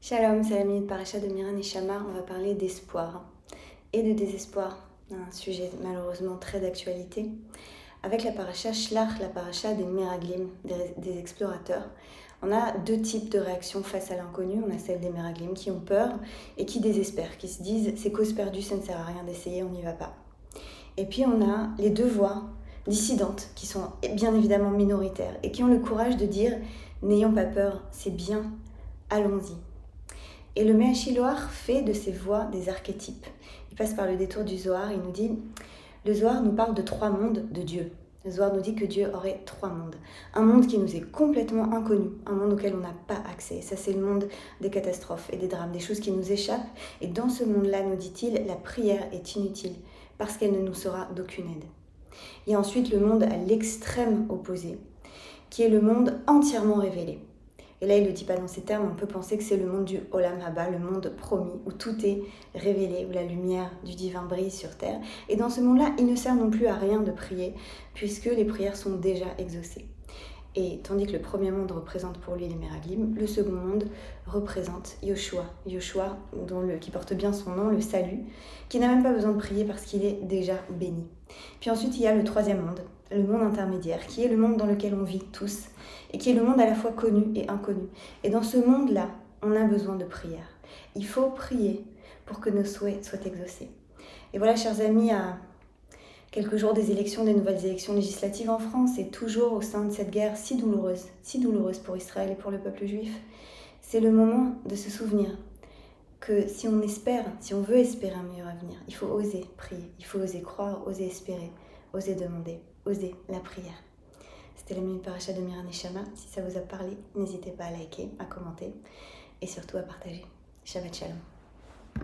Shalom, c'est la minute paracha de Miran et Shamar. On va parler d'espoir et de désespoir, un sujet malheureusement très d'actualité, avec la paracha Shlach, la paracha des Meraglim, des explorateurs. On a deux types de réactions face à l'inconnu. On a celle des Meraglim qui ont peur et qui désespèrent, qui se disent c'est cause perdue, ça ne sert à rien d'essayer, on n'y va pas. Et puis on a les deux voix dissidentes qui sont bien évidemment minoritaires et qui ont le courage de dire n'ayons pas peur, c'est bien, allons-y. Et le Méachiloar fait de ces voix des archétypes. Il passe par le détour du Zohar, il nous dit, le Zohar nous parle de trois mondes de Dieu. Le Zohar nous dit que Dieu aurait trois mondes. Un monde qui nous est complètement inconnu, un monde auquel on n'a pas accès. Ça, c'est le monde des catastrophes et des drames, des choses qui nous échappent. Et dans ce monde-là, nous dit-il, la prière est inutile parce qu'elle ne nous sera d'aucune aide. Il y a ensuite le monde à l'extrême opposé, qui est le monde entièrement révélé. Et là, il ne le dit pas dans ces termes, on peut penser que c'est le monde du Olam Haba, le monde promis, où tout est révélé, où la lumière du divin brille sur terre. Et dans ce monde-là, il ne sert non plus à rien de prier, puisque les prières sont déjà exaucées. Et tandis que le premier monde représente pour lui les Meraglim, le second monde représente Yoshua, qui porte bien son nom, le salut, qui n'a même pas besoin de prier parce qu'il est déjà béni. Puis ensuite, il y a le troisième monde, le monde intermédiaire, qui est le monde dans lequel on vit tous, et qui est le monde à la fois connu et inconnu. Et dans ce monde-là, on a besoin de prière. Il faut prier pour que nos souhaits soient exaucés. Et voilà, chers amis, à quelques jours des élections, des nouvelles élections législatives en France, et toujours au sein de cette guerre si douloureuse pour Israël et pour le peuple juif, c'est le moment de se souvenir que si on espère, si on veut espérer un meilleur avenir, il faut oser prier, il faut oser croire, oser espérer, oser demander, oser la prière. C'était la minute paracha de Miran et Shamar. Si ça vous a parlé, n'hésitez pas à liker, à commenter et surtout à partager. Shabbat Shalom.